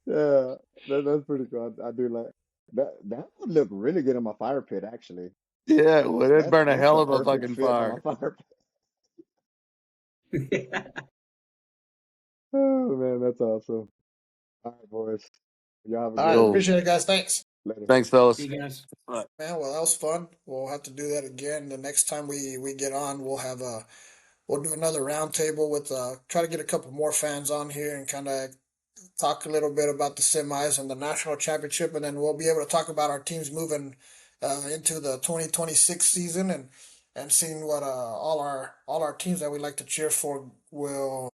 Yeah, that's pretty cool. I do like that. That would look really good in my fire pit, actually. Yeah, well, it'd burn a That's hell the of a perfect fucking fit for my fire. fire pit. Oh man, that's awesome. All right, boys. Y'all have a All good right, one. Cool. appreciate it, guys. Thanks. Later. Thanks, See fellas. you guys. Man, well, that was fun. We'll have to do that again. The next time we get on, we'll do another roundtable with try to get a couple more fans on here and kind of talk a little bit about the semis and the national championship, and then we'll be able to talk about our teams moving into the 2026 season and seeing what all our teams that we like to cheer for will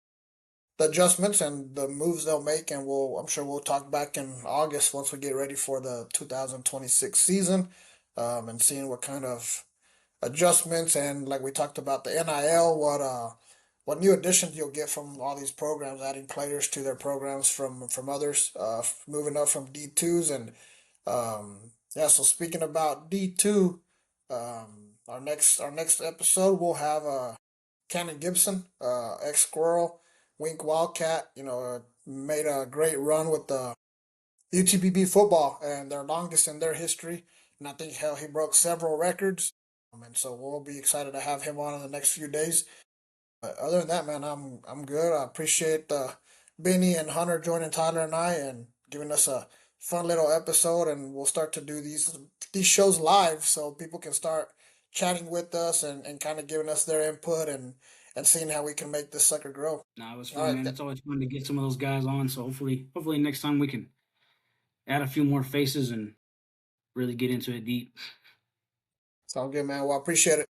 the adjustments and the moves they'll make, and I'm sure we'll talk back in August once we get ready for the 2026 season, and seeing what kind of adjustments and like we talked about the NIL, what new additions you'll get from all these programs, adding players to their programs from others, moving up from D2s and yeah. So speaking about D2, our next episode we'll have Cannon Gibson, ex Squirrel, Wink Wildcat. Made a great run with the UTPB football and their longest in their history. And I think hell he broke several records. And so we'll be excited to have him on in the next few days. But other than that, man, I'm good. I appreciate Benny and Hunter joining Tyler and I and giving us a fun little episode. And we'll start to do these shows live so people can start chatting with us and kind of giving us their input and seeing how we can make this sucker grow. No, it was All fun, right, man. It's always fun to get some of those guys on. So hopefully next time we can add a few more faces and really get into it deep. sounds good, man. Well, I appreciate it.